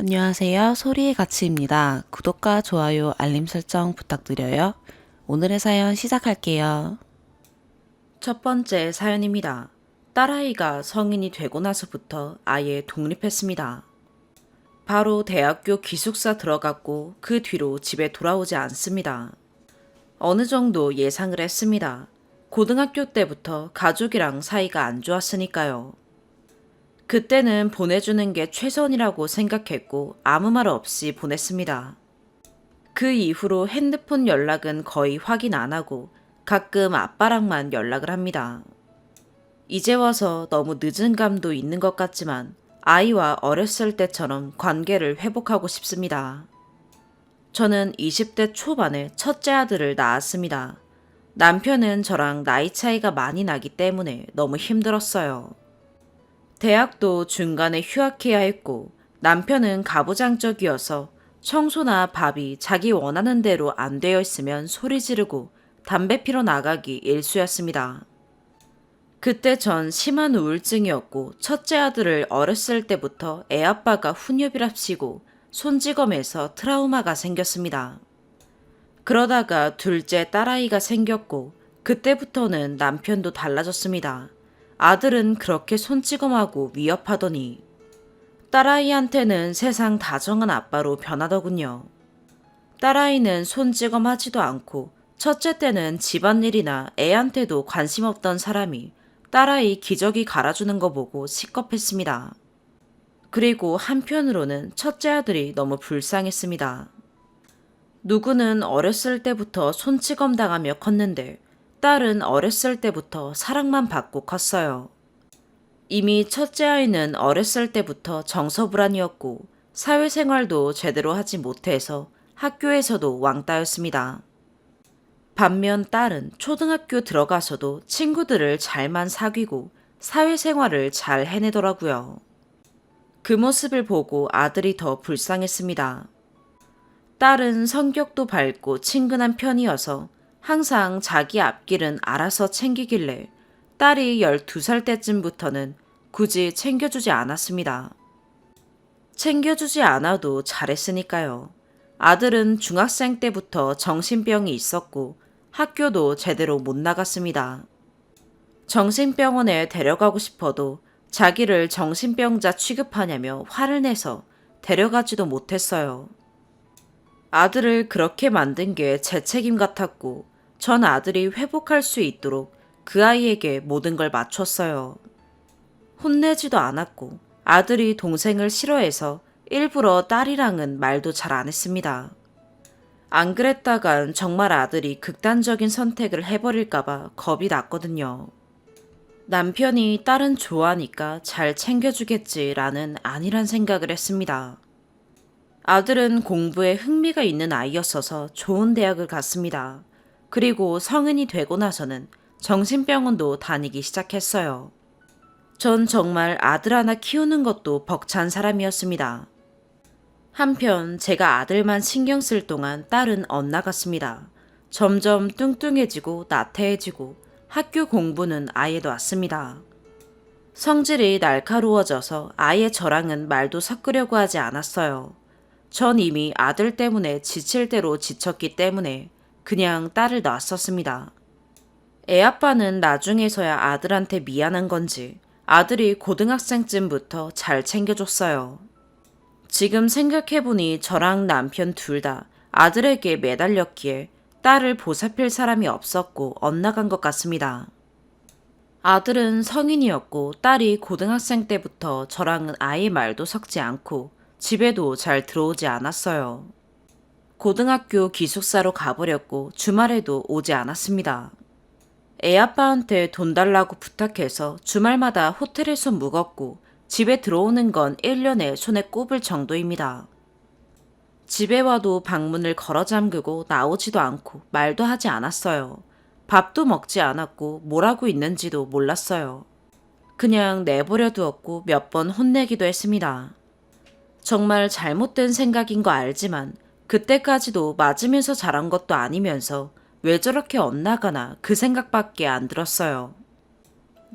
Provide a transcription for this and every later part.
안녕하세요. 소리의 가치입니다. 구독과 좋아요, 알림 설정 부탁드려요. 오늘의 사연 시작할게요. 첫 번째 사연입니다. 딸아이가 성인이 되고 나서부터 아예 독립했습니다. 바로 대학교 기숙사 들어갔고 그 뒤로 집에 돌아오지 않습니다. 어느 정도 예상을 했습니다. 고등학교 때부터 가족이랑 사이가 안 좋았으니까요. 그때는 보내주는 게 최선이라고 생각했고 아무 말 없이 보냈습니다. 그 이후로 핸드폰 연락은 거의 확인 안 하고 가끔 아빠랑만 연락을 합니다. 이제 와서 너무 늦은 감도 있는 것 같지만 아이와 어렸을 때처럼 관계를 회복하고 싶습니다. 저는 20대 초반에 첫째 아들을 낳았습니다. 남편은 저랑 나이 차이가 많이 나기 때문에 너무 힘들었어요. 대학도 중간에 휴학해야 했고 남편은 가부장적이어서 청소나 밥이 자기 원하는 대로 안 되어 있으면 소리 지르고 담배 피러 나가기 일쑤였습니다. 그때 전 심한 우울증이었고 첫째 아들을 어렸을 때부터 애아빠가 훈육이랍시고 손찌검해서 트라우마가 생겼습니다. 그러다가 둘째 딸아이가 생겼고 그때부터는 남편도 달라졌습니다. 아들은 그렇게 손찌검하고 위협하더니 딸아이한테는 세상 다정한 아빠로 변하더군요. 딸아이는 손찌검하지도 않고 첫째 때는 집안일이나 애한테도 관심 없던 사람이 딸아이 기저귀 갈아주는 거 보고 시겁했습니다. 그리고 한편으로는 첫째 아들이 너무 불쌍했습니다. 누구는 어렸을 때부터 손찌검 당하며 컸는데 딸은 어렸을 때부터 사랑만 받고 컸어요. 이미 첫째 아이는 어렸을 때부터 정서불안이었고 사회생활도 제대로 하지 못해서 학교에서도 왕따였습니다. 반면 딸은 초등학교 들어가서도 친구들을 잘만 사귀고 사회생활을 잘 해내더라고요. 그 모습을 보고 아들이 더 불쌍했습니다. 딸은 성격도 밝고 친근한 편이어서 항상 자기 앞길은 알아서 챙기길래 딸이 12살 때쯤부터는 굳이 챙겨주지 않았습니다. 챙겨주지 않아도 잘했으니까요. 아들은 중학생 때부터 정신병이 있었고 학교도 제대로 못 나갔습니다. 정신병원에 데려가고 싶어도 자기를 정신병자 취급하냐며 화를 내서 데려가지도 못했어요. 아들을 그렇게 만든 게 제 책임 같았고 전 아들이 회복할 수 있도록 그 아이에게 모든 걸 맞췄어요. 혼내지도 않았고 아들이 동생을 싫어해서 일부러 딸이랑은 말도 잘 안 했습니다. 안 그랬다간 정말 아들이 극단적인 선택을 해버릴까봐 겁이 났거든요. 남편이 딸은 좋아하니까 잘 챙겨주겠지라는 안일한 생각을 했습니다. 아들은 공부에 흥미가 있는 아이였어서 좋은 대학을 갔습니다. 그리고 성인이 되고 나서는 정신병원도 다니기 시작했어요. 전 정말 아들 하나 키우는 것도 벅찬 사람이었습니다. 한편 제가 아들만 신경 쓸 동안 딸은 엇나갔습니다. 점점 뚱뚱해지고 나태해지고 학교 공부는 아예 놨습니다. 성질이 날카로워져서 아예 저랑은 말도 섞으려고 하지 않았어요. 전 이미 아들 때문에 지칠 대로 지쳤기 때문에 그냥 딸을 놨었습니다. 애아빠는 나중에서야 아들한테 미안한 건지 아들이 고등학생쯤부터 잘 챙겨줬어요. 지금 생각해보니 저랑 남편 둘 다 아들에게 매달렸기에 딸을 보살필 사람이 없었고 엇나간 것 같습니다. 아들은 성인이었고 딸이 고등학생 때부터 저랑은 아예 말도 섞지 않고 집에도 잘 들어오지 않았어요. 고등학교 기숙사로 가버렸고 주말에도 오지 않았습니다. 애아빠한테 돈 달라고 부탁해서 주말마다 호텔에서 묵었고 집에 들어오는 건 1년에 손에 꼽을 정도입니다. 집에 와도 방문을 걸어 잠그고 나오지도 않고 말도 하지 않았어요. 밥도 먹지 않았고 뭘 하고 있는지도 몰랐어요. 그냥 내버려 두었고 몇 번 혼내기도 했습니다. 정말 잘못된 생각인 거 알지만 그때까지도 맞으면서 자란 것도 아니면서 왜 저렇게 엇나가나 그 생각밖에 안 들었어요.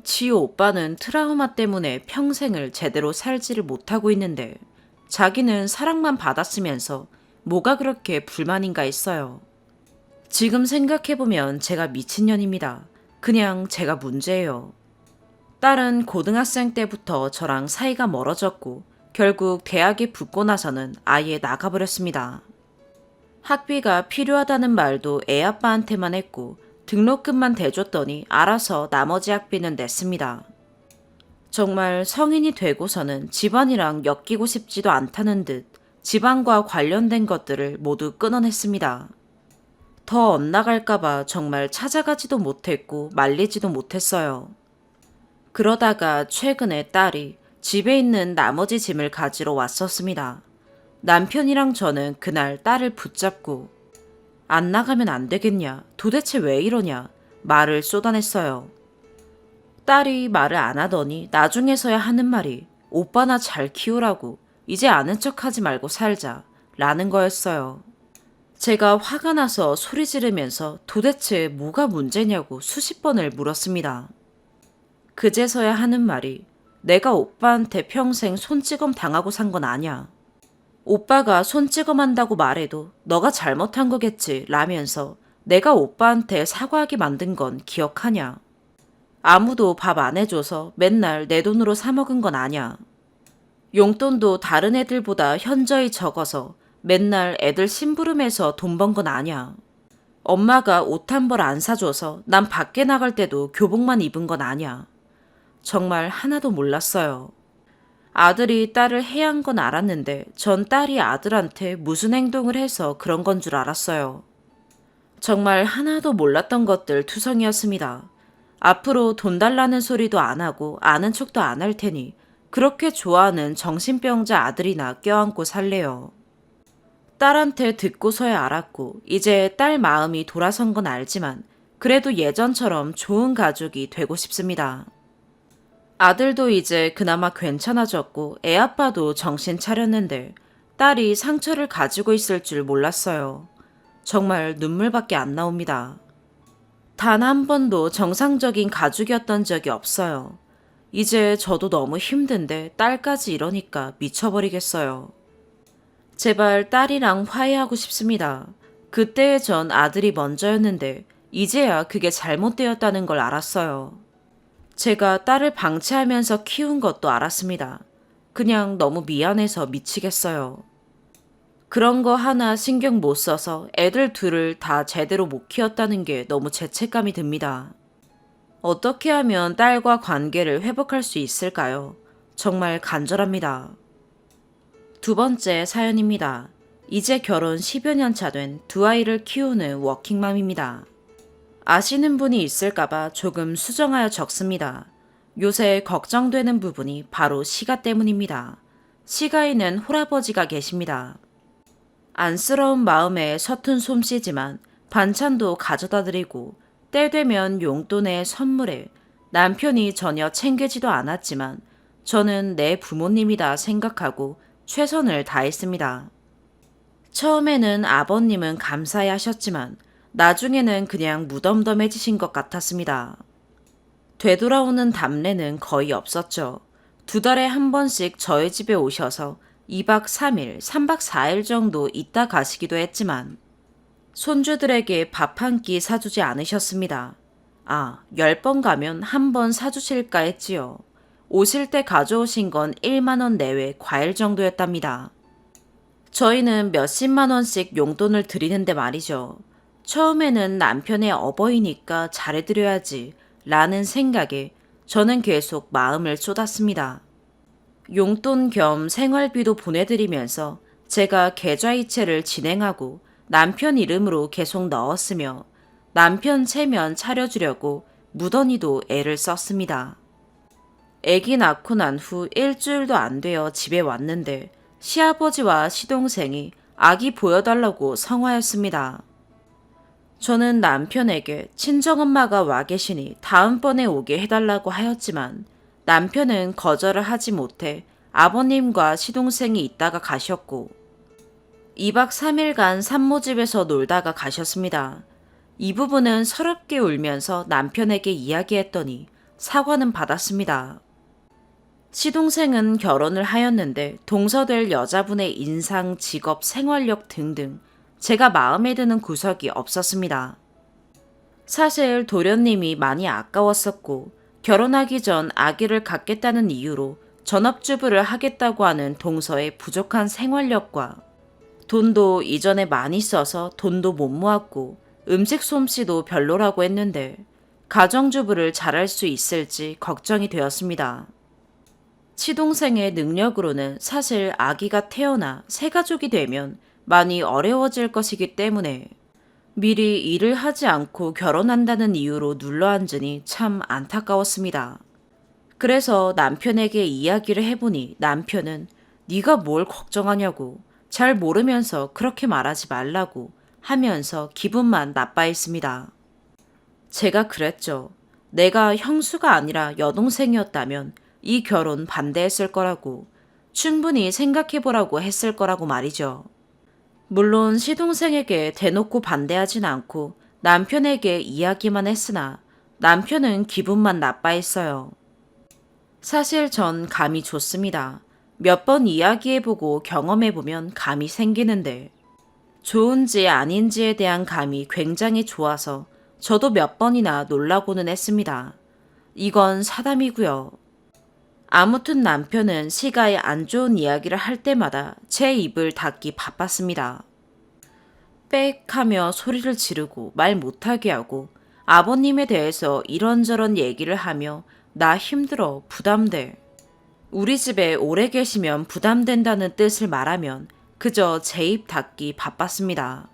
지호 오빠는 트라우마 때문에 평생을 제대로 살지를 못하고 있는데 자기는 사랑만 받았으면서 뭐가 그렇게 불만인가 했어요. 지금 생각해보면 제가 미친년입니다. 그냥 제가 문제예요. 딸은 고등학생 때부터 저랑 사이가 멀어졌고 결국 대학에 붙고 나서는 아예 나가버렸습니다. 학비가 필요하다는 말도 애 아빠한테만 했고 등록금만 대줬더니 알아서 나머지 학비는 냈습니다. 정말 성인이 되고서는 집안이랑 엮이고 싶지도 않다는 듯 집안과 관련된 것들을 모두 끊어냈습니다. 더 엇나갈까봐 정말 찾아가지도 못했고 말리지도 못했어요. 그러다가 최근에 딸이 집에 있는 나머지 짐을 가지러 왔었습니다. 남편이랑 저는 그날 딸을 붙잡고 안 나가면 안 되겠냐, 도대체 왜 이러냐 말을 쏟아냈어요. 딸이 말을 안 하더니 나중에서야 하는 말이 오빠나 잘 키우라고 이제 아는 척하지 말고 살자 라는 거였어요. 제가 화가 나서 소리 지르면서 도대체 뭐가 문제냐고 수십 번을 물었습니다. 그제서야 하는 말이 내가 오빠한테 평생 손찌검 당하고 산 건 아냐. 오빠가 손찌검 한다고 말해도 너가 잘못한 거겠지 라면서 내가 오빠한테 사과하게 만든 건 기억하냐. 아무도 밥 안 해줘서 맨날 내 돈으로 사 먹은 건 아냐. 용돈도 다른 애들보다 현저히 적어서 맨날 애들 심부름해서 돈 번 건 아냐. 엄마가 옷 한 벌 안 사줘서 난 밖에 나갈 때도 교복만 입은 건 아냐. 정말 하나도 몰랐어요. 아들이 딸을 해한 건 알았는데 전 딸이 아들한테 무슨 행동을 해서 그런 건 줄 알았어요. 정말 하나도 몰랐던 것들 투성이었습니다. 앞으로 돈 달라는 소리도 안 하고 아는 척도 안 할 테니 그렇게 좋아하는 정신병자 아들이나 껴안고 살래요. 딸한테 듣고서야 알았고 이제 딸 마음이 돌아선 건 알지만 그래도 예전처럼 좋은 가족이 되고 싶습니다. 아들도 이제 그나마 괜찮아졌고 애 아빠도 정신 차렸는데 딸이 상처를 가지고 있을 줄 몰랐어요. 정말 눈물밖에 안 나옵니다. 단 한 번도 정상적인 가족이었던 적이 없어요. 이제 저도 너무 힘든데 딸까지 이러니까 미쳐버리겠어요. 제발 딸이랑 화해하고 싶습니다. 그때의 전 아들이 먼저였는데 이제야 그게 잘못되었다는 걸 알았어요. 제가 딸을 방치하면서 키운 것도 알았습니다. 그냥 너무 미안해서 미치겠어요. 그런 거 하나 신경 못 써서 애들 둘을 다 제대로 못 키웠다는 게 너무 죄책감이 듭니다. 어떻게 하면 딸과 관계를 회복할 수 있을까요? 정말 간절합니다. 두 번째 사연입니다. 이제 결혼 10여 년 차 된 두 아이를 키우는 워킹맘입니다. 아시는 분이 있을까봐 조금 수정하여 적습니다. 요새 걱정되는 부분이 바로 시가 때문입니다. 시가에는 홀아버지가 계십니다. 안쓰러운 마음에 서툰 솜씨지만 반찬도 가져다 드리고 때 되면 용돈에 선물에 남편이 전혀 챙기지도 않았지만 저는 내 부모님이다 생각하고 최선을 다했습니다. 처음에는 아버님은 감사해 하셨지만 나중에는 그냥 무덤덤해지신 것 같았습니다. 되돌아오는 답례는 거의 없었죠. 2달에 한 번씩 저희 집에 오셔서 2박 3일, 3박 4일 정도 있다 가시기도 했지만 손주들에게 밥 한 끼 사주지 않으셨습니다. 10번 가면 한 번 사주실까 했지요. 오실 때 가져오신 건 1만 원 내외 과일 정도였답니다. 저희는 몇십만 원씩 용돈을 드리는데 말이죠. 처음에는 남편의 어버이니까 잘해드려야지 라는 생각에 저는 계속 마음을 쏟았습니다. 용돈 겸 생활비도 보내드리면서 제가 계좌이체를 진행하고 남편 이름으로 계속 넣었으며 남편 체면 차려주려고 무던히도 애를 썼습니다. 애기 낳고 난 후 일주일도 안 되어 집에 왔는데 시아버지와 시동생이 아기 보여달라고 성화였습니다. 저는 남편에게 친정엄마가 와 계시니 다음번에 오게 해달라고 하였지만 남편은 거절을 하지 못해 아버님과 시동생이 있다가 가셨고 2박 3일간 산모집에서 놀다가 가셨습니다. 이 부분은 서럽게 울면서 남편에게 이야기했더니 사과는 받았습니다. 시동생은 결혼을 하였는데 동서될 여자분의 인상, 직업, 생활력 등등 제가 마음에 드는 구석이 없었습니다. 사실 도련님이 많이 아까웠었고 결혼하기 전 아기를 갖겠다는 이유로 전업주부를 하겠다고 하는 동서의 부족한 생활력과 돈도 이전에 많이 써서 돈도 못 모았고 음식 솜씨도 별로라고 했는데 가정주부를 잘할 수 있을지 걱정이 되었습니다. 시동생의 능력으로는 사실 아기가 태어나 새 가족이 되면 많이 어려워질 것이기 때문에 미리 일을 하지 않고 결혼한다는 이유로 눌러앉으니 참 안타까웠습니다. 그래서 남편에게 이야기를 해보니 남편은 네가 뭘 걱정하냐고 잘 모르면서 그렇게 말하지 말라고 하면서 기분만 나빠했습니다. 제가 그랬죠. 내가 형수가 아니라 여동생이었다면 이 결혼 반대했을 거라고 충분히 생각해보라고 했을 거라고 말이죠. 물론 시동생에게 대놓고 반대하진 않고 남편에게 이야기만 했으나 남편은 기분만 나빠했어요. 사실 전 감이 좋습니다. 몇 번 이야기해보고 경험해보면 감이 생기는데 좋은지 아닌지에 대한 감이 굉장히 좋아서 저도 몇 번이나 놀라고는 했습니다. 이건 사담이고요. 아무튼 남편은 시가에 안 좋은 이야기를 할 때마다 제 입을 닫기 바빴습니다. 빽 하며 소리를 지르고 말 못하게 하고 아버님에 대해서 이런저런 얘기를 하며 나 힘들어 부담돼. 우리 집에 오래 계시면 부담된다는 뜻을 말하면 그저 제 입 닫기 바빴습니다.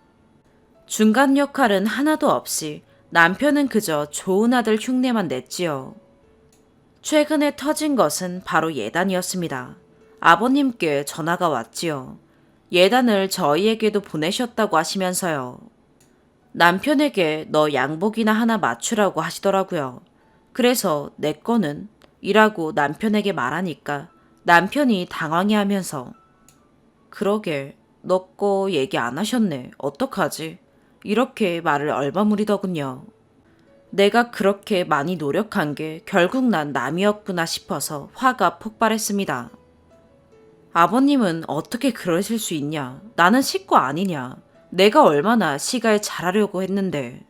중간 역할은 하나도 없이 남편은 그저 좋은 아들 흉내만 냈지요. 최근에 터진 것은 바로 예단이었습니다. 아버님께 전화가 왔지요. 예단을 저희에게도 보내셨다고 하시면서요. 남편에게 너 양복이나 하나 맞추라고 하시더라고요. 그래서 내 거는? 이라고 남편에게 말하니까 남편이 당황해 하면서 그러게 너 거 얘기 안 하셨네. 어떡하지? 이렇게 말을 얼버무리더군요. 내가 그렇게 많이 노력한 게 결국 난 남이었구나 싶어서 화가 폭발했습니다. 아버님은 어떻게 그러실 수 있냐? 나는 식구 아니냐? 내가 얼마나 시가에 잘하려고 했는데.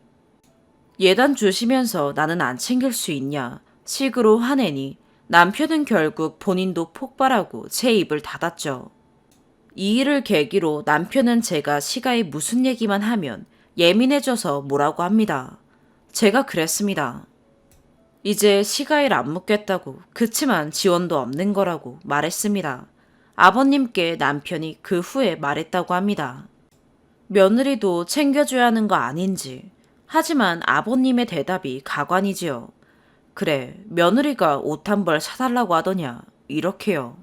예단 주시면서 나는 안 챙길 수 있냐? 식으로 화내니 남편은 결국 본인도 폭발하고 제 입을 닫았죠. 이 일을 계기로 남편은 제가 시가에 무슨 얘기만 하면 예민해져서 뭐라고 합니다. 제가 그랬습니다. 이제 시가일 안 묻겠다고 그치만 지원도 없는 거라고 말했습니다. 아버님께 남편이 그 후에 말했다고 합니다. 며느리도 챙겨줘야 하는 거 아닌지. 하지만 아버님의 대답이 가관이지요. 그래, 며느리가 옷 한 벌 사달라고 하더냐. 이렇게요.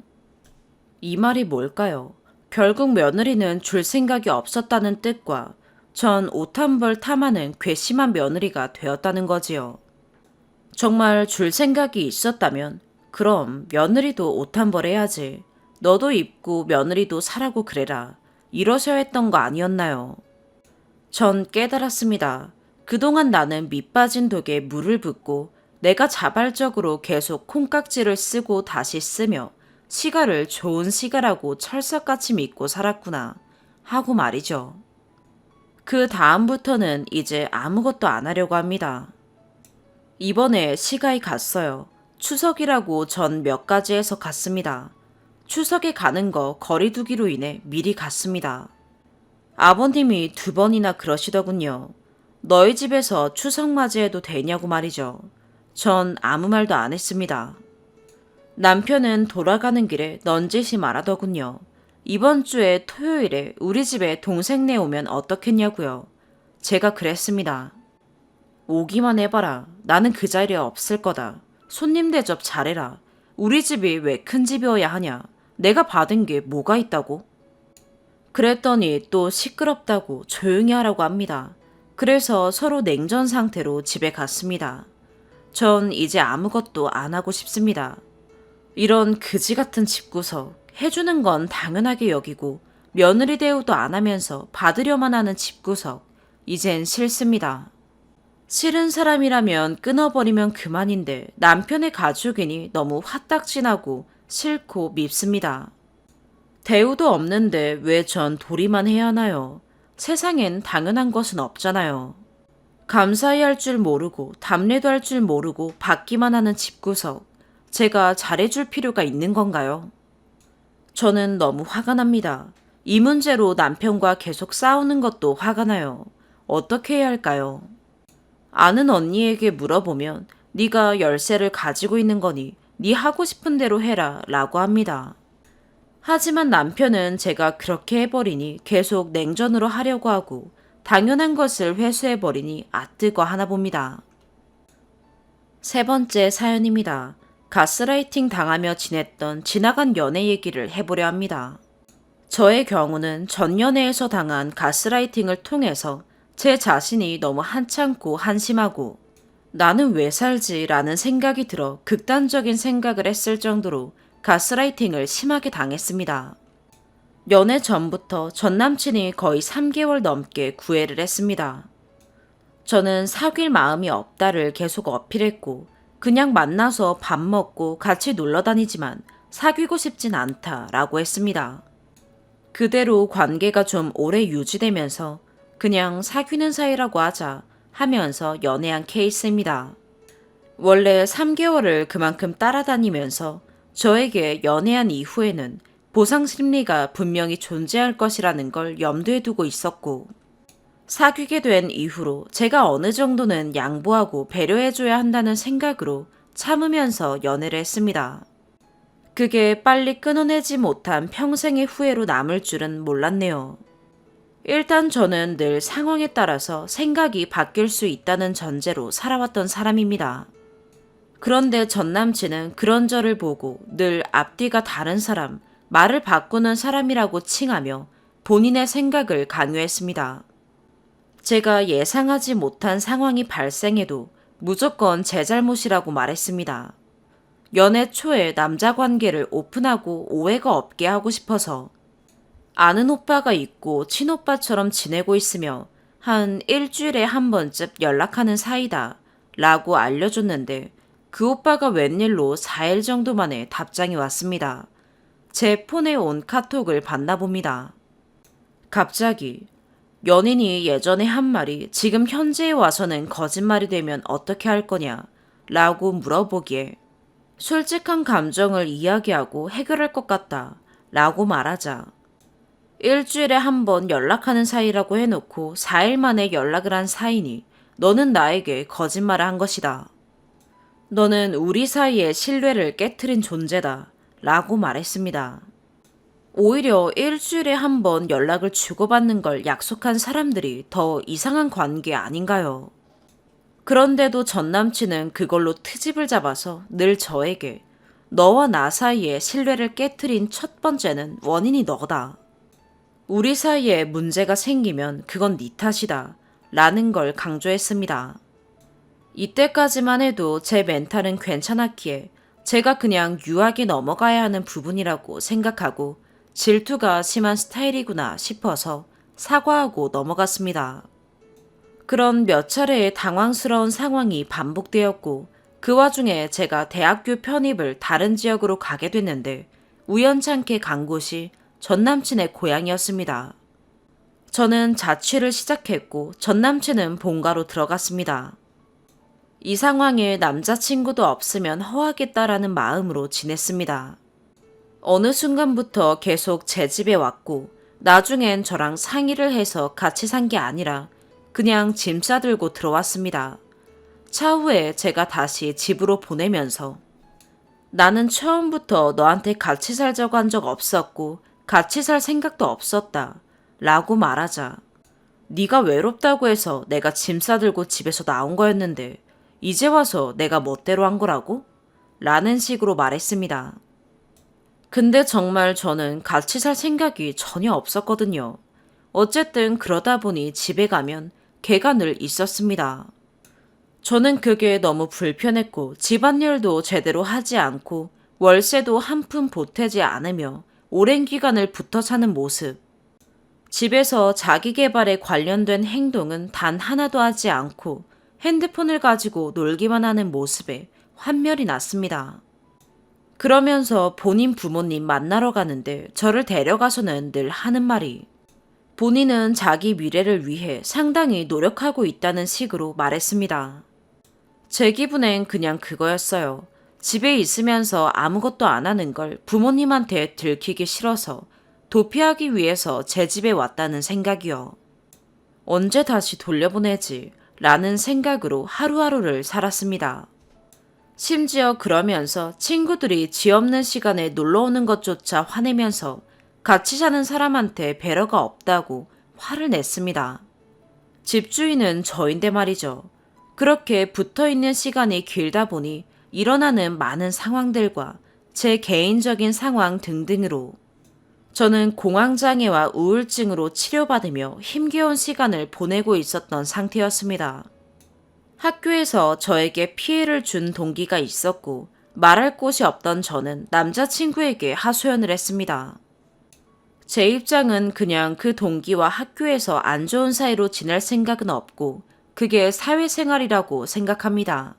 이 말이 뭘까요? 결국 며느리는 줄 생각이 없었다는 뜻과 전 옷 한 벌 탐하는 괘씸한 며느리가 되었다는 거지요. 정말 줄 생각이 있었다면 그럼 며느리도 옷 한 벌 해야지. 너도 입고 며느리도 사라고 그래라. 이러셔야 했던 거 아니었나요? 전 깨달았습니다. 그동안 나는 밑빠진 독에 물을 붓고 내가 자발적으로 계속 콩깍지를 쓰고 다시 쓰며 시가를 좋은 시가라고 철석같이 믿고 살았구나 하고 말이죠. 그 다음부터는 이제 아무것도 안 하려고 합니다. 이번에 시가에 갔어요. 추석이라고 전 몇 가지 해서 갔습니다. 추석에 가는 거 거리두기로 인해 미리 갔습니다. 아버님이 2번이나 그러시더군요. 너희 집에서 추석 맞이해도 되냐고 말이죠. 전 아무 말도 안 했습니다. 남편은 돌아가는 길에 넌지시 말하더군요. 이번 주에 토요일에 우리 집에 동생네 오면 어떻겠냐고요. 제가 그랬습니다. 오기만 해봐라. 나는 그 자리에 없을 거다. 손님 대접 잘해라. 우리 집이 왜 큰 집이어야 하냐. 내가 받은 게 뭐가 있다고? 그랬더니 또 시끄럽다고 조용히 하라고 합니다. 그래서 서로 냉전 상태로 집에 갔습니다. 전 이제 아무것도 안 하고 싶습니다. 이런 그지 같은 집구석, 해주는 건 당연하게 여기고 며느리 대우도 안 하면서 받으려만 하는 집구석, 이젠 싫습니다. 싫은 사람이라면 끊어버리면 그만인데 남편의 가족이니 너무 화딱지나고 싫고 밉습니다. 대우도 없는데 왜 전 도리만 해야 하나요? 세상엔 당연한 것은 없잖아요. 감사히 할 줄 모르고 답례도 할 줄 모르고 받기만 하는 집구석. 제가 잘해줄 필요가 있는 건가요? 저는 너무 화가 납니다. 이 문제로 남편과 계속 싸우는 것도 화가 나요. 어떻게 해야 할까요? 아는 언니에게 물어보면 네가 열쇠를 가지고 있는 거니 네 하고 싶은 대로 해라 라고 합니다. 하지만 남편은 제가 그렇게 해버리니 계속 냉전으로 하려고 하고 당연한 것을 회수해버리니 아뜨거 하나 봅니다. 세 번째 사연입니다. 가스라이팅 당하며 지냈던 지나간 연애 얘기를 해보려 합니다. 저의 경우는 전 연애에서 당한 가스라이팅을 통해서 제 자신이 너무 한창고 한심하고 나는 왜 살지? 라는 생각이 들어 극단적인 생각을 했을 정도로 가스라이팅을 심하게 당했습니다. 연애 전부터 전 남친이 거의 3개월 넘게 구애를 했습니다. 저는 사귈 마음이 없다를 계속 어필했고 그냥 만나서 밥 먹고 같이 놀러 다니지만 사귀고 싶진 않다라고 했습니다. 그대로 관계가 좀 오래 유지되면서 그냥 사귀는 사이라고 하자 하면서 연애한 케이스입니다. 원래 3개월을 그만큼 따라다니면서 저에게 연애한 이후에는 보상 심리가 분명히 존재할 것이라는 걸 염두에 두고 있었고 사귀게 된 이후로 제가 어느 정도는 양보하고 배려해줘야 한다는 생각으로 참으면서 연애를 했습니다. 그게 빨리 끊어내지 못한 평생의 후회로 남을 줄은 몰랐네요. 일단 저는 늘 상황에 따라서 생각이 바뀔 수 있다는 전제로 살아왔던 사람입니다. 그런데 전 남친은 그런 저를 보고 늘 앞뒤가 다른 사람, 말을 바꾸는 사람이라고 칭하며 본인의 생각을 강요했습니다. 제가 예상하지 못한 상황이 발생해도 무조건 제 잘못이라고 말했습니다. 연애 초에 남자 관계를 오픈하고 오해가 없게 하고 싶어서 아는 오빠가 있고 친오빠처럼 지내고 있으며 한 일주일에 한 번쯤 연락하는 사이다 라고 알려줬는데 그 오빠가 웬일로 4일 정도 만에 답장이 왔습니다. 제 폰에 온 카톡을 봤나 봅니다. 갑자기 연인이 예전에 한 말이 지금 현재에 와서는 거짓말이 되면 어떻게 할 거냐 라고 물어보기에 솔직한 감정을 이야기하고 해결할 것 같다 라고 말하자 일주일에 한 번 연락하는 사이라고 해놓고 4일 만에 연락을 한 사이니 너는 나에게 거짓말을 한 것이다. 너는 우리 사이의 신뢰를 깨트린 존재다 라고 말했습니다. 오히려 일주일에 한 번 연락을 주고받는 걸 약속한 사람들이 더 이상한 관계 아닌가요? 그런데도 전 남친은 그걸로 트집을 잡아서 늘 저에게 너와 나 사이의 신뢰를 깨트린 첫 번째는 원인이 너다. 우리 사이에 문제가 생기면 그건 네 탓이다. 라는 걸 강조했습니다. 이때까지만 해도 제 멘탈은 괜찮았기에 제가 그냥 유하게 넘어가야 하는 부분이라고 생각하고 질투가 심한 스타일이구나 싶어서 사과하고 넘어갔습니다. 그런 몇 차례의 당황스러운 상황이 반복되었고 그 와중에 제가 대학교 편입을 다른 지역으로 가게 됐는데 우연찮게 간 곳이 전 남친의 고향이었습니다. 저는 자취를 시작했고 전 남친은 본가로 들어갔습니다. 이 상황에 남자친구도 없으면 허하겠다라는 마음으로 지냈습니다. 어느 순간부터 계속 제 집에 왔고 나중엔 저랑 상의를 해서 같이 산 게 아니라 그냥 짐 싸들고 들어왔습니다. 차후에 제가 다시 집으로 보내면서 나는 처음부터 너한테 같이 살자고 한 적 없었고 같이 살 생각도 없었다 라고 말하자 네가 외롭다고 해서 내가 짐 싸들고 집에서 나온 거였는데 이제 와서 내가 멋대로 한 거라고? 라는 식으로 말했습니다. 근데 정말 저는 같이 살 생각이 전혀 없었거든요. 어쨌든 그러다 보니 집에 가면 걔가 늘 있었습니다. 저는 그게 너무 불편했고 집안일도 제대로 하지 않고 월세도 한 푼 보태지 않으며 오랜 기간을 붙어 사는 모습. 집에서 자기 개발에 관련된 행동은 단 하나도 하지 않고 핸드폰을 가지고 놀기만 하는 모습에 환멸이 났습니다. 그러면서 본인 부모님 만나러 가는데 저를 데려가서는 늘 하는 말이 본인은 자기 미래를 위해 상당히 노력하고 있다는 식으로 말했습니다. 제 기분엔 그냥 그거였어요. 집에 있으면서 아무것도 안 하는 걸 부모님한테 들키기 싫어서 도피하기 위해서 제 집에 왔다는 생각이요. 언제 다시 돌려보내지? 라는 생각으로 하루하루를 살았습니다. 심지어 그러면서 친구들이 지 없는 시간에 놀러 오는 것조차 화내면서 같이 사는 사람한테 배려가 없다고 화를 냈습니다. 집주인은 저인데 말이죠. 그렇게 붙어 있는 시간이 길다 보니 일어나는 많은 상황들과 제 개인적인 상황 등등으로 저는 공황장애와 우울증으로 치료받으며 힘겨운 시간을 보내고 있었던 상태였습니다. 학교에서 저에게 피해를 준 동기가 있었고 말할 곳이 없던 저는 남자친구에게 하소연을 했습니다. 제 입장은 그냥 그 동기와 학교에서 안 좋은 사이로 지낼 생각은 없고 그게 사회생활이라고 생각합니다.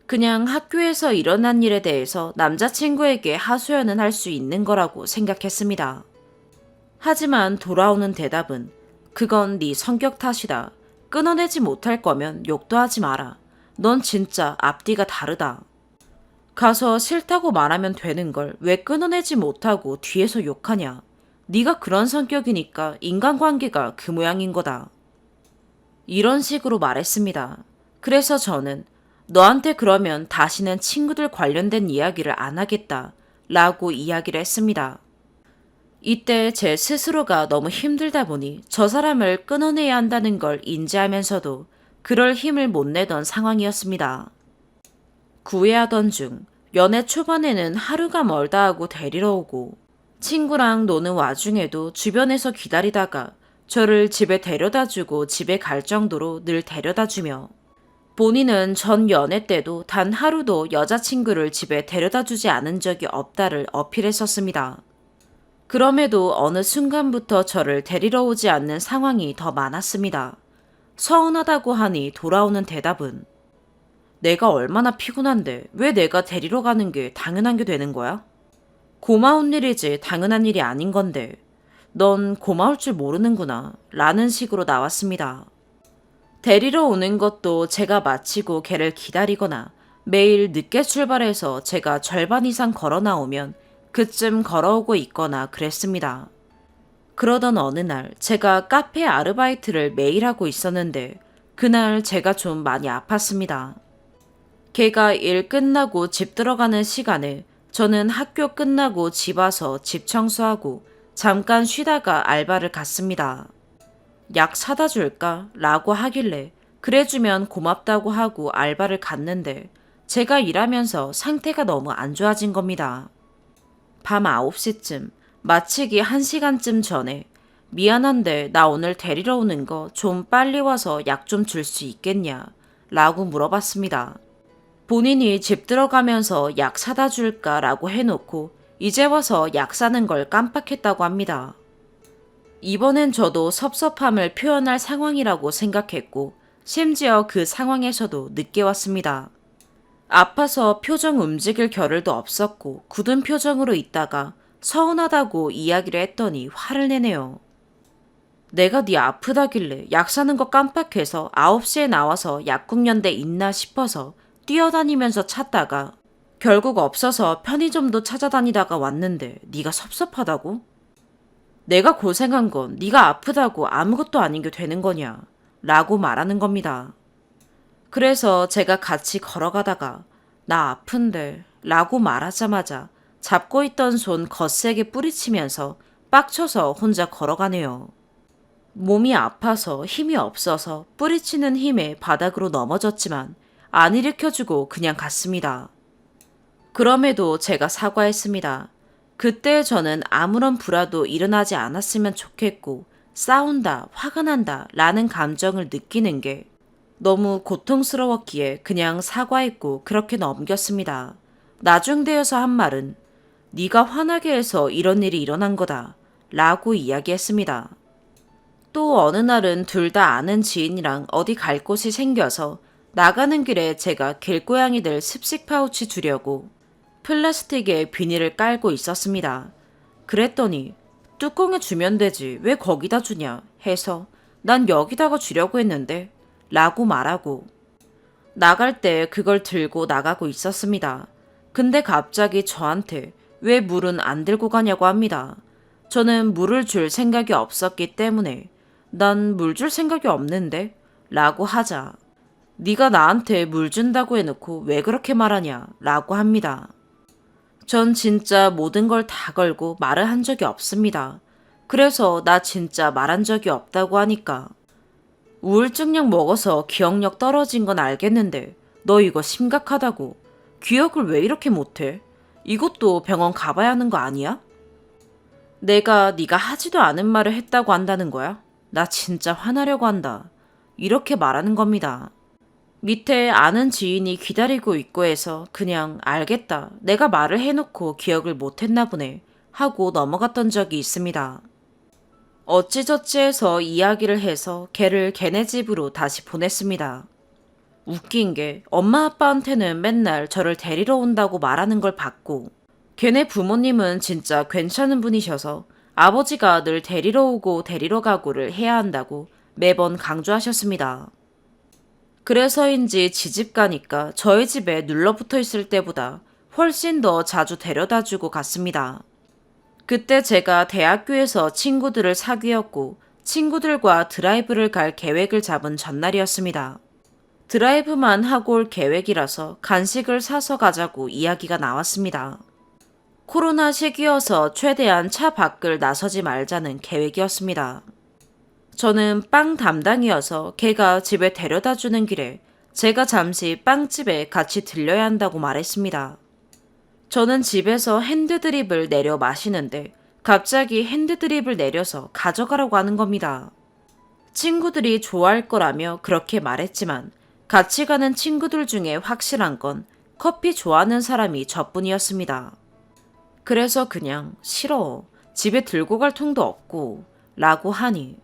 그냥 학교에서 일어난 일에 대해서 남자친구에게 하소연은 할 수 있는 거라고 생각했습니다. 하지만 돌아오는 대답은 그건 네 성격 탓이다. 끊어내지 못할 거면 욕도 하지 마라. 넌 진짜 앞뒤가 다르다. 가서 싫다고 말하면 되는 걸 왜 끊어내지 못하고 뒤에서 욕하냐. 네가 그런 성격이니까 인간관계가 그 모양인 거다. 이런 식으로 말했습니다. 그래서 저는 너한테 그러면 다시는 친구들 관련된 이야기를 안 하겠다 라고 이야기를 했습니다. 이때 제 스스로가 너무 힘들다 보니 저 사람을 끊어내야 한다는 걸 인지하면서도 그럴 힘을 못 내던 상황이었습니다. 구애하던 중 연애 초반에는 하루가 멀다 하고 데리러 오고 친구랑 노는 와중에도 주변에서 기다리다가 저를 집에 데려다주고 집에 갈 정도로 늘 데려다주며 본인은 전 연애 때도 단 하루도 여자친구를 집에 데려다주지 않은 적이 없다를 어필했었습니다. 그럼에도 어느 순간부터 저를 데리러 오지 않는 상황이 더 많았습니다. 서운하다고 하니 돌아오는 대답은 내가 얼마나 피곤한데 왜 내가 데리러 가는 게 당연한 게 되는 거야? 고마운 일이지 당연한 일이 아닌 건데 넌 고마울 줄 모르는구나 라는 식으로 나왔습니다. 데리러 오는 것도 제가 마치고 걔를 기다리거나 매일 늦게 출발해서 제가 절반 이상 걸어 나오면 그쯤 걸어오고 있거나 그랬습니다. 그러던 어느 날 제가 카페 아르바이트를 매일 하고 있었는데 그날 제가 좀 많이 아팠습니다. 걔가 일 끝나고 집 들어가는 시간에 저는 학교 끝나고 집 와서 집 청소하고 잠깐 쉬다가 알바를 갔습니다. 약 사다 줄까? 라고 하길래 그래주면 고맙다고 하고 알바를 갔는데 제가 일하면서 상태가 너무 안 좋아진 겁니다. 밤 9시쯤 마치기 1시간쯤 전에 미안한데 나 오늘 데리러 오는 거 좀 빨리 와서 약 좀 줄 수 있겠냐? 라고 물어봤습니다. 본인이 집 들어가면서 약 사다 줄까? 라고 해놓고 이제 와서 약 사는 걸 깜빡했다고 합니다. 이번엔 저도 섭섭함을 표현할 상황이라고 생각했고 심지어 그 상황에서도 늦게 왔습니다. 아파서 표정 움직일 겨를도 없었고 굳은 표정으로 있다가 서운하다고 이야기를 했더니 화를 내네요. 내가 네 아프다길래 약 사는 거 깜빡해서 9시에 나와서 약국연대 있나 싶어서 뛰어다니면서 찾다가 결국 없어서 편의점도 찾아다니다가 왔는데 네가 섭섭하다고? 내가 고생한 건 네가 아프다고 아무것도 아닌 게 되는 거냐? 라고 말하는 겁니다. 그래서 제가 같이 걸어가다가 나 아픈데 라고 말하자마자 잡고 있던 손 거세게 뿌리치면서 빡쳐서 혼자 걸어가네요. 몸이 아파서 힘이 없어서 뿌리치는 힘에 바닥으로 넘어졌지만 안 일으켜주고 그냥 갔습니다. 그럼에도 제가 사과했습니다. 그때 저는 아무런 불화도 일어나지 않았으면 좋겠고 싸운다, 화가 난다 라는 감정을 느끼는 게 너무 고통스러웠기에 그냥 사과했고 그렇게 넘겼습니다. 나중 되어서 한 말은 네가 화나게 해서 이런 일이 일어난 거다 라고 이야기했습니다. 또 어느 날은 둘 다 아는 지인이랑 어디 갈 곳이 생겨서 나가는 길에 제가 길고양이들 습식 파우치 주려고 플라스틱에 비닐을 깔고 있었습니다. 그랬더니 뚜껑에 주면 되지 왜 거기다 주냐 해서 난 여기다가 주려고 했는데 라고 말하고 나갈 때 그걸 들고 나가고 있었습니다. 근데 갑자기 저한테 왜 물은 안 들고 가냐고 합니다. 저는 물을 줄 생각이 없었기 때문에 난 물 줄 생각이 없는데 라고 하자 네가 나한테 물 준다고 해놓고 왜 그렇게 말하냐 라고 합니다. 전 진짜 모든 걸 다 걸고 말을 한 적이 없습니다. 그래서 나 진짜 말한 적이 없다고 하니까 우울증약 먹어서 기억력 떨어진 건 알겠는데 너 이거 심각하다고. 기억을 왜 이렇게 못해? 이것도 병원 가봐야 하는 거 아니야? 내가 네가 하지도 않은 말을 했다고 한다는 거야? 나 진짜 화나려고 한다. 이렇게 말하는 겁니다. 밑에 아는 지인이 기다리고 있고 해서 그냥 알겠다. 내가 말을 해놓고 기억을 못했나 보네. 하고 넘어갔던 적이 있습니다. 어찌저찌 해서 이야기를 해서 걔를 걔네 집으로 다시 보냈습니다. 웃긴 게 엄마 아빠한테는 맨날 저를 데리러 온다고 말하는 걸 봤고 걔네 부모님은 진짜 괜찮은 분이셔서 아버지가 늘 데리러 오고 데리러 가고를 해야 한다고 매번 강조하셨습니다. 그래서인지 지집 가니까 저희 집에 눌러붙어 있을 때보다 훨씬 더 자주 데려다 주고 갔습니다. 그때 제가 대학교에서 친구들을 사귀었고 친구들과 드라이브를 갈 계획을 잡은 전날이었습니다. 드라이브만 하고 올 계획이라서 간식을 사서 가자고 이야기가 나왔습니다. 코로나 시기여서 최대한 차 밖을 나서지 말자는 계획이었습니다. 저는 빵 담당이어서 걔가 집에 데려다 주는 길에 제가 잠시 빵집에 같이 들려야 한다고 말했습니다. 저는 집에서 핸드드립을 내려 마시는데 갑자기 핸드드립을 내려서 가져가라고 하는 겁니다. 친구들이 좋아할 거라며 그렇게 말했지만 같이 가는 친구들 중에 확실한 건 커피 좋아하는 사람이 저뿐이었습니다. 그래서 그냥 싫어. 집에 들고 갈 통도 없고 라고 하니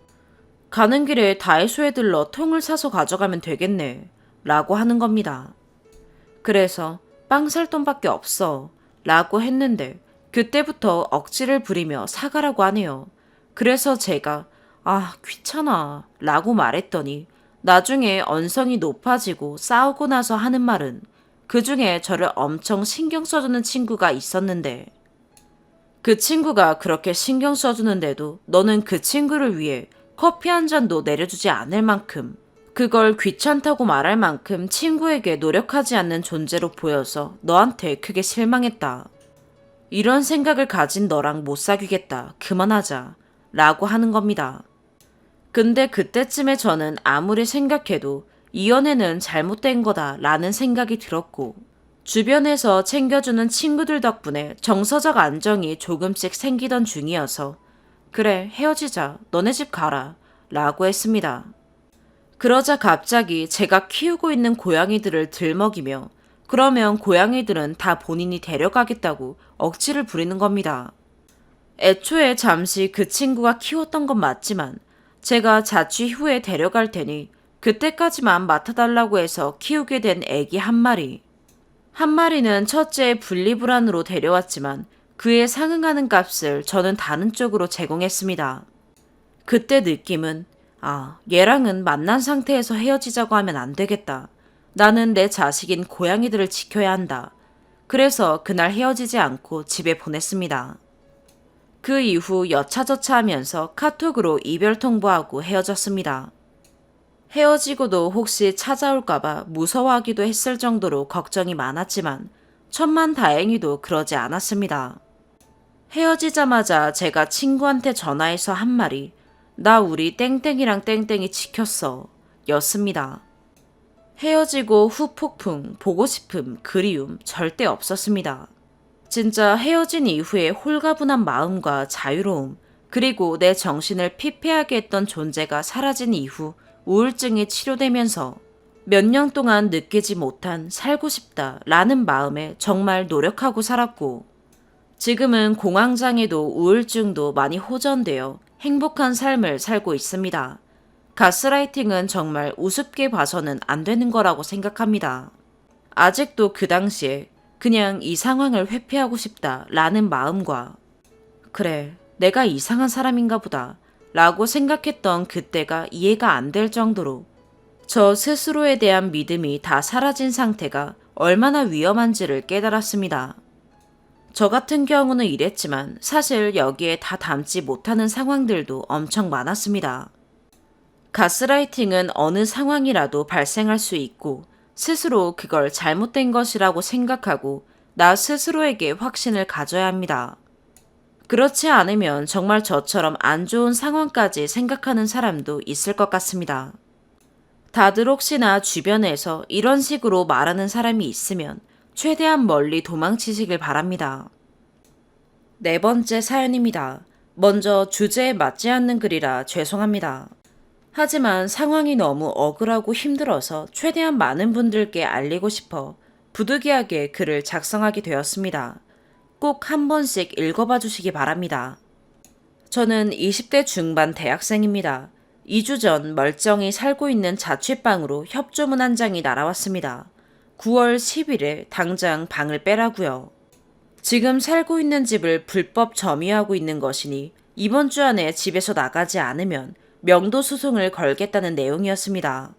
가는 길에 다이소에 들러 통을 사서 가져가면 되겠네 라고 하는 겁니다. 그래서 빵 살 돈밖에 없어 라고 했는데 그때부터 억지를 부리며 사가라고 하네요. 그래서 제가 귀찮아 라고 말했더니 나중에 언성이 높아지고 싸우고 나서 하는 말은 그중에 저를 엄청 신경 써주는 친구가 있었는데 그 친구가 그렇게 신경 써주는데도 너는 그 친구를 위해 커피 한 잔도 내려주지 않을 만큼 그걸 귀찮다고 말할 만큼 친구에게 노력하지 않는 존재로 보여서 너한테 크게 실망했다. 이런 생각을 가진 너랑 못 사귀겠다. 그만하자. 라고 하는 겁니다. 근데 그때쯤에 저는 아무리 생각해도 이 연애는 잘못된 거다 라는 생각이 들었고 주변에서 챙겨주는 친구들 덕분에 정서적 안정이 조금씩 생기던 중이어서 그래 헤어지자 너네 집 가라 라고 했습니다. 그러자 갑자기 제가 키우고 있는 고양이들을 들먹이며 그러면 고양이들은 다 본인이 데려가겠다고 억지를 부리는 겁니다. 애초에 잠시 그 친구가 키웠던 건 맞지만 제가 자취 후에 데려갈 테니 그때까지만 맡아달라고 해서 키우게 된 애기 한 마리. 한 마리는 첫째의 분리불안으로 데려왔지만 그에 상응하는 값을 저는 다른 쪽으로 제공했습니다. 그때 느낌은 얘랑은 만난 상태에서 헤어지자고 하면 안 되겠다. 나는 내 자식인 고양이들을 지켜야 한다. 그래서 그날 헤어지지 않고 집에 보냈습니다. 그 이후 여차저차하면서 카톡으로 이별 통보하고 헤어졌습니다. 헤어지고도 혹시 찾아올까봐 무서워하기도 했을 정도로 걱정이 많았지만 천만다행히도 그러지 않았습니다. 헤어지자마자 제가 친구한테 전화해서 한 말이 나 우리 땡땡이랑 땡땡이 지켰어 였습니다. 헤어지고 후 폭풍, 보고 싶음, 그리움 절대 없었습니다. 진짜 헤어진 이후에 홀가분한 마음과 자유로움 그리고 내 정신을 피폐하게 했던 존재가 사라진 이후 우울증이 치료되면서 몇 년 동안 느끼지 못한 살고 싶다 라는 마음에 정말 노력하고 살았고 지금은 공황장애도 우울증도 많이 호전되어 행복한 삶을 살고 있습니다. 가스라이팅은 정말 우습게 봐서는 안 되는 거라고 생각합니다. 아직도 그 당시에 그냥 이 상황을 회피하고 싶다라는 마음과 그래, 내가 이상한 사람인가 보다 라고 생각했던 그때가 이해가 안 될 정도로 저 스스로에 대한 믿음이 다 사라진 상태가 얼마나 위험한지를 깨달았습니다. 저 같은 경우는 이랬지만 사실 여기에 다 담지 못하는 상황들도 엄청 많았습니다. 가스라이팅은 어느 상황이라도 발생할 수 있고 스스로 그걸 잘못된 것이라고 생각하고 나 스스로에게 확신을 가져야 합니다. 그렇지 않으면 정말 저처럼 안 좋은 상황까지 생각하는 사람도 있을 것 같습니다. 다들 혹시나 주변에서 이런 식으로 말하는 사람이 있으면 최대한 멀리 도망치시길 바랍니다. 네 번째 사연입니다. 먼저 주제에 맞지 않는 글이라 죄송합니다. 하지만 상황이 너무 억울하고 힘들어서 최대한 많은 분들께 알리고 싶어 부득이하게 글을 작성하게 되었습니다. 꼭 한 번씩 읽어봐 주시기 바랍니다. 저는 20대 중반 대학생입니다. 2주 전 멀쩡히 살고 있는 자취방으로 협조문 한 장이 날아왔습니다. 9월 10일에 당장 방을 빼라고요. 지금 살고 있는 집을 불법 점유하고 있는 것이니 이번 주 안에 집에서 나가지 않으면 명도 소송을 걸겠다는 내용이었습니다.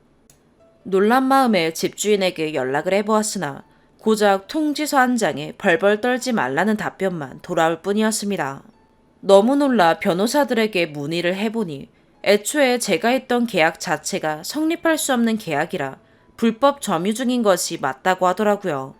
놀란 마음에 집주인에게 연락을 해보았으나 고작 통지서 한 장에 벌벌 떨지 말라는 답변만 돌아올 뿐이었습니다. 너무 놀라 변호사들에게 문의를 해보니 애초에 제가 했던 계약 자체가 성립할 수 없는 계약이라 불법 점유 중인 것이 맞다고 하더라고요.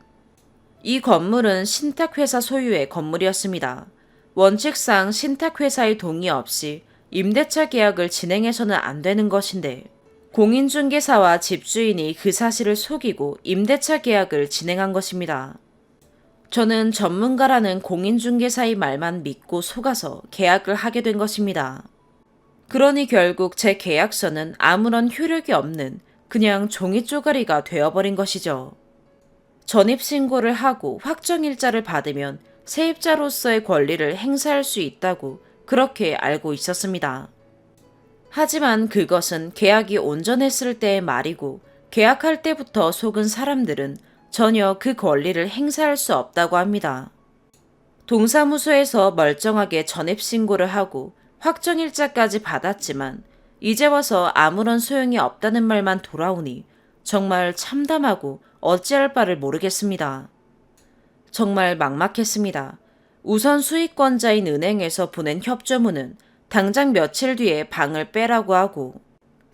이 건물은 신탁회사 소유의 건물이었습니다. 원칙상 신탁회사의 동의 없이 임대차 계약을 진행해서는 안 되는 것인데 공인중개사와 집주인이 그 사실을 속이고 임대차 계약을 진행한 것입니다. 저는 전문가라는 공인중개사의 말만 믿고 속아서 계약을 하게 된 것입니다. 그러니 결국 제 계약서는 아무런 효력이 없는 그냥 종이 쪼가리가 되어버린 것이죠. 전입신고를 하고 확정일자를 받으면 세입자로서의 권리를 행사할 수 있다고 그렇게 알고 있었습니다. 하지만 그것은 계약이 온전했을 때의 말이고 계약할 때부터 속은 사람들은 전혀 그 권리를 행사할 수 없다고 합니다. 동사무소에서 멀쩡하게 전입신고를 하고 확정일자까지 받았지만 이제 와서 아무런 소용이 없다는 말만 돌아오니 정말 참담하고 어찌할 바를 모르겠습니다. 정말 막막했습니다. 우선 수익권자인 은행에서 보낸 협조문은 당장 며칠 뒤에 방을 빼라고 하고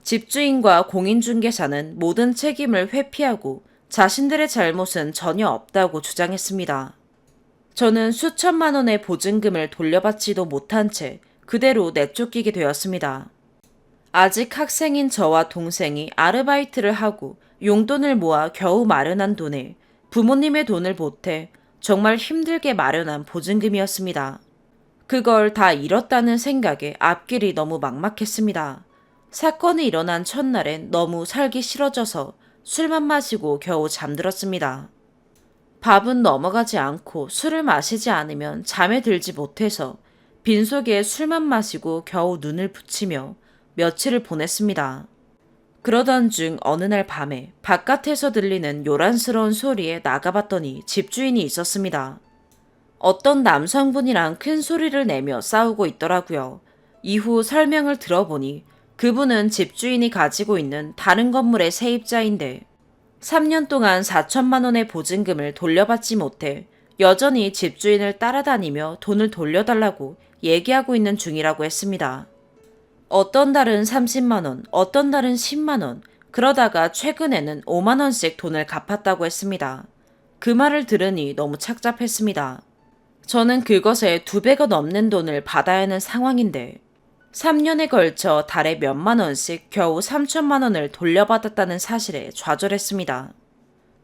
집주인과 공인중개사는 모든 책임을 회피하고 자신들의 잘못은 전혀 없다고 주장했습니다. 저는 수천만 원의 보증금을 돌려받지도 못한 채 그대로 내쫓기게 되었습니다. 아직 학생인 저와 동생이 아르바이트를 하고 용돈을 모아 겨우 마련한 돈에 부모님의 돈을 보태 정말 힘들게 마련한 보증금이었습니다. 그걸 다 잃었다는 생각에 앞길이 너무 막막했습니다. 사건이 일어난 첫날엔 너무 살기 싫어져서 술만 마시고 겨우 잠들었습니다. 밥은 넘어가지 않고 술을 마시지 않으면 잠에 들지 못해서 빈속에 술만 마시고 겨우 눈을 붙이며 며칠을 보냈습니다. 그러던 중 어느 날 밤에 바깥에서 들리는 요란스러운 소리에 나가봤더니 집주인이 있었습니다. 어떤 남성분이랑 큰 소리를 내며 싸우고 있더라고요. 이후 설명을 들어보니 그분은 집주인이 가지고 있는 다른 건물의 세입자인데 3년 동안 4천만 원의 보증금을 돌려받지 못해 여전히 집주인을 따라다니며 돈을 돌려달라고 얘기하고 있는 중이라고 했습니다. 어떤 달은 30만 원, 어떤 달은 10만 원, 그러다가 최근에는 5만 원씩 돈을 갚았다고 했습니다. 그 말을 들으니 너무 착잡했습니다. 저는 그것에 2배가 넘는 돈을 받아야 하는 상황인데 3년에 걸쳐 달에 몇만 원씩 겨우 3천만 원을 돌려받았다는 사실에 좌절했습니다.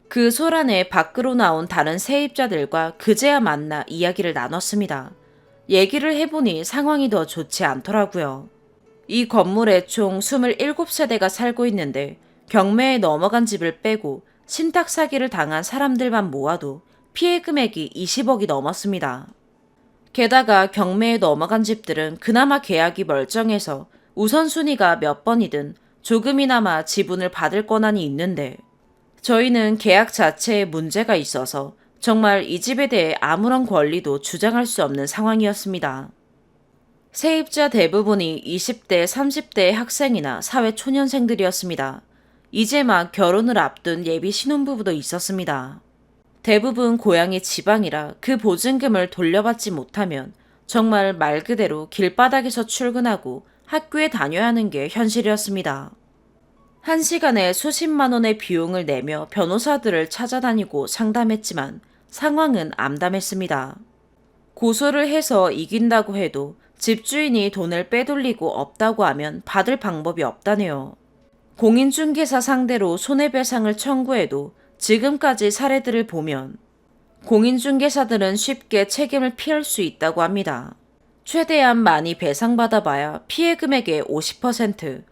그 소란에 밖으로 나온 다른 세입자들과 그제야 만나 이야기를 나눴습니다. 얘기를 해보니 상황이 더 좋지 않더라고요. 이 건물에 총 27세대가 살고 있는데 경매에 넘어간 집을 빼고 신탁 사기를 당한 사람들만 모아도 피해 금액이 20억이 넘었습니다. 게다가 경매에 넘어간 집들은 그나마 계약이 멀쩡해서 우선순위가 몇 번이든 조금이나마 지분을 받을 권한이 있는데 저희는 계약 자체에 문제가 있어서 정말 이 집에 대해 아무런 권리도 주장할 수 없는 상황이었습니다. 세입자 대부분이 20대, 30대의 학생이나 사회 초년생들이었습니다. 이제 막 결혼을 앞둔 예비 신혼부부도 있었습니다. 대부분 고향이 지방이라 그 보증금을 돌려받지 못하면 정말 말 그대로 길바닥에서 출근하고 학교에 다녀야 하는 게 현실이었습니다. 한 시간에 수십만 원의 비용을 내며 변호사들을 찾아다니고 상담했지만 상황은 암담했습니다. 고소를 해서 이긴다고 해도 집주인이 돈을 빼돌리고 없다고 하면 받을 방법이 없다네요. 공인중개사 상대로 손해배상을 청구해도 지금까지 사례들을 보면 공인중개사들은 쉽게 책임을 피할 수 있다고 합니다. 최대한 많이 배상받아봐야 피해 금액의 50%,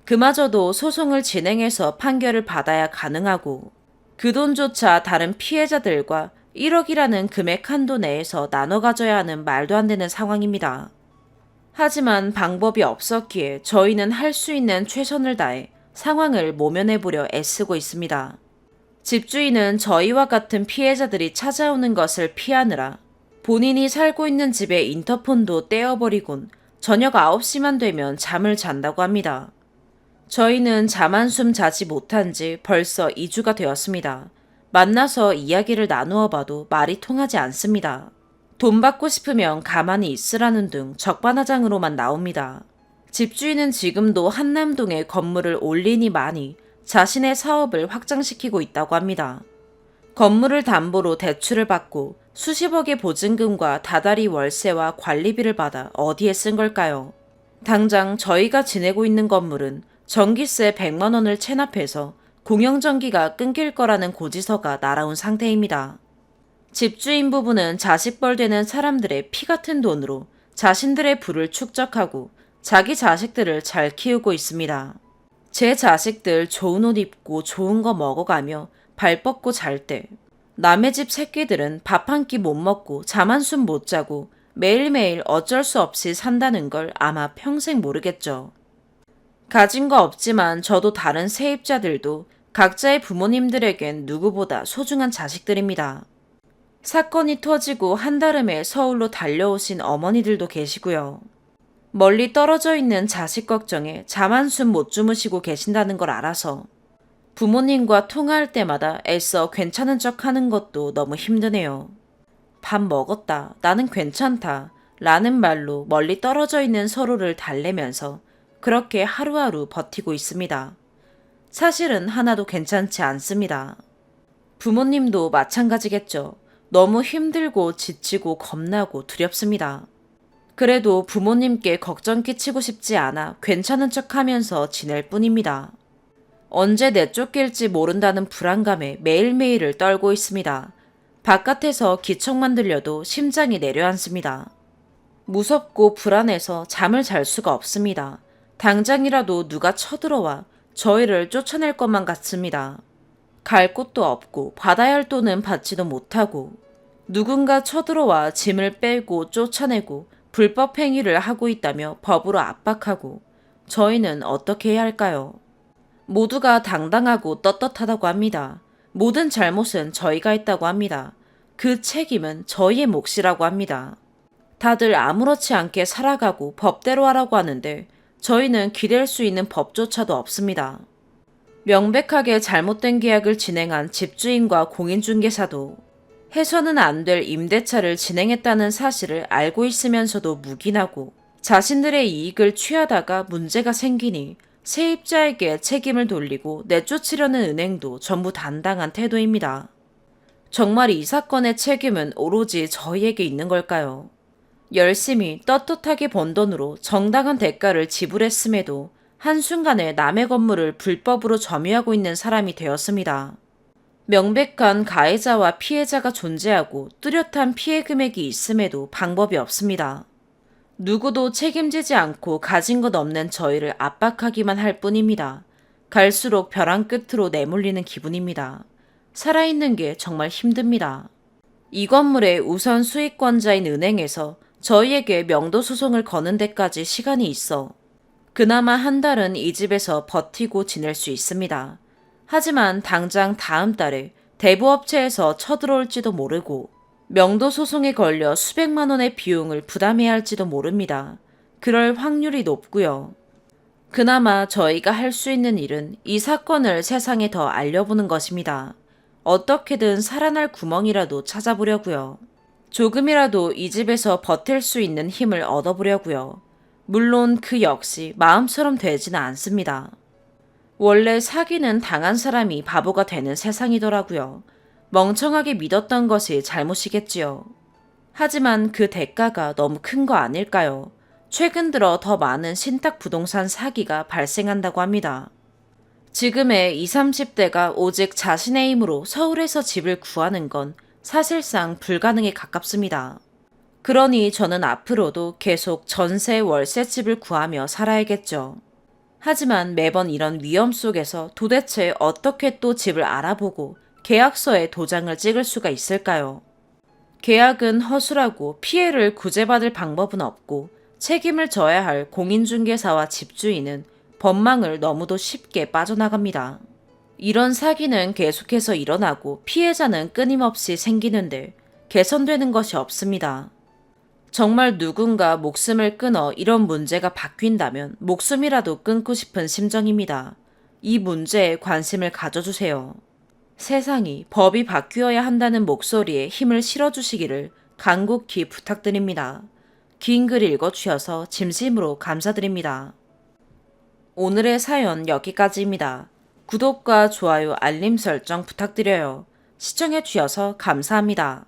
그마저도 소송을 진행해서 판결을 받아야 가능하고 그 돈조차 다른 피해자들과 1억이라는 금액 한도 내에서 나눠 가져야 하는 말도 안 되는 상황입니다. 하지만 방법이 없었기에 저희는 할 수 있는 최선을 다해 상황을 모면해보려 애쓰고 있습니다. 집주인은 저희와 같은 피해자들이 찾아오는 것을 피하느라 본인이 살고 있는 집의 인터폰도 떼어버리곤 저녁 9시만 되면 잠을 잔다고 합니다. 저희는 잠 한숨 자지 못한 지 벌써 2주가 되었습니다. 만나서 이야기를 나누어 봐도 말이 통하지 않습니다. 돈 받고 싶으면 가만히 있으라는 등 적반하장으로만 나옵니다. 집주인은 지금도 한남동에 건물을 올리니 많이 자신의 사업을 확장시키고 있다고 합니다. 건물을 담보로 대출을 받고 수십억의 보증금과 다달이 월세와 관리비를 받아 어디에 쓴 걸까요? 당장 저희가 지내고 있는 건물은 전기세 100만 원을 체납해서 공영전기가 끊길 거라는 고지서가 날아온 상태입니다. 집주인 부부는 자식벌 되는 사람들의 피 같은 돈으로 자신들의 부를 축적하고 자기 자식들을 잘 키우고 있습니다. 제 자식들 좋은 옷 입고 좋은 거 먹어가며 발 뻗고 잘 때 남의 집 새끼들은 밥 한 끼 못 먹고 잠 한숨 못 자고 매일매일 어쩔 수 없이 산다는 걸 아마 평생 모르겠죠. 가진 거 없지만 저도 다른 세입자들도 각자의 부모님들에겐 누구보다 소중한 자식들입니다. 사건이 터지고 한달음에 서울로 달려오신 어머니들도 계시고요. 멀리 떨어져 있는 자식 걱정에 잠 한숨 못 주무시고 계신다는 걸 알아서 부모님과 통화할 때마다 애써 괜찮은 척 하는 것도 너무 힘드네요. 밥 먹었다, 나는 괜찮다 라는 말로 멀리 떨어져 있는 서로를 달래면서 그렇게 하루하루 버티고 있습니다. 사실은 하나도 괜찮지 않습니다. 부모님도 마찬가지겠죠. 너무 힘들고 지치고 겁나고 두렵습니다. 그래도 부모님께 걱정 끼치고 싶지 않아 괜찮은 척 하면서 지낼 뿐입니다. 언제 내쫓길지 모른다는 불안감에 매일매일을 떨고 있습니다. 바깥에서 기척만 들려도 심장이 내려앉습니다. 무섭고 불안해서 잠을 잘 수가 없습니다. 당장이라도 누가 쳐들어와 저희를 쫓아낼 것만 같습니다. 갈 곳도 없고 받아야 할 돈은 받지도 못하고 누군가 쳐들어와 짐을 빼고 쫓아내고 불법 행위를 하고 있다며 법으로 압박하고 저희는 어떻게 해야 할까요? 모두가 당당하고 떳떳하다고 합니다. 모든 잘못은 저희가 했다고 합니다. 그 책임은 저희의 몫이라고 합니다. 다들 아무렇지 않게 살아가고 법대로 하라고 하는데 저희는 기댈 수 있는 법조차도 없습니다. 명백하게 잘못된 계약을 진행한 집주인과 공인중개사도 해서는 안 될 임대차를 진행했다는 사실을 알고 있으면서도 묵인하고 자신들의 이익을 취하다가 문제가 생기니 세입자에게 책임을 돌리고 내쫓으려는 은행도 전부 단당한 태도입니다. 정말 이 사건의 책임은 오로지 저희에게 있는 걸까요? 열심히 떳떳하게 번 돈으로 정당한 대가를 지불했음에도 한순간에 남의 건물을 불법으로 점유하고 있는 사람이 되었습니다. 명백한 가해자와 피해자가 존재하고 뚜렷한 피해 금액이 있음에도 방법이 없습니다. 누구도 책임지지 않고 가진 것 없는 저희를 압박하기만 할 뿐입니다. 갈수록 벼랑 끝으로 내몰리는 기분입니다. 살아있는 게 정말 힘듭니다. 이 건물의 우선 수익권자인 은행에서 저희에게 명도 소송을 거는 데까지 시간이 있어 그나마 한 달은 이 집에서 버티고 지낼 수 있습니다. 하지만 당장 다음 달에 대부업체에서 쳐들어올지도 모르고 명도 소송에 걸려 수백만 원의 비용을 부담해야 할지도 모릅니다. 그럴 확률이 높고요. 그나마 저희가 할 수 있는 일은 이 사건을 세상에 더 알려보는 것입니다. 어떻게든 살아날 구멍이라도 찾아보려고요. 조금이라도 이 집에서 버틸 수 있는 힘을 얻어보려고요. 물론 그 역시 마음처럼 되지는 않습니다. 원래 사기는 당한 사람이 바보가 되는 세상이더라고요. 멍청하게 믿었던 것이 잘못이겠지요. 하지만 그 대가가 너무 큰 거 아닐까요? 최근 들어 더 많은 신탁 부동산 사기가 발생한다고 합니다. 지금의 20, 30대가 오직 자신의 힘으로 서울에서 집을 구하는 건 사실상 불가능에 가깝습니다. 그러니 저는 앞으로도 계속 전세 월세 집을 구하며 살아야겠죠. 하지만 매번 이런 위험 속에서 도대체 어떻게 또 집을 알아보고 계약서에 도장을 찍을 수가 있을까요? 계약은 허술하고 피해를 구제받을 방법은 없고 책임을 져야 할 공인중개사와 집주인은 법망을 너무도 쉽게 빠져나갑니다. 이런 사기는 계속해서 일어나고 피해자는 끊임없이 생기는데 개선되는 것이 없습니다. 정말 누군가 목숨을 끊어 이런 문제가 바뀐다면 목숨이라도 끊고 싶은 심정입니다. 이 문제에 관심을 가져주세요. 세상이 법이 바뀌어야 한다는 목소리에 힘을 실어주시기를 간곡히 부탁드립니다. 긴 글 읽어주셔서 진심으로 감사드립니다. 오늘의 사연 여기까지입니다. 구독과 좋아요, 알림 설정 부탁드려요. 시청해주셔서 감사합니다.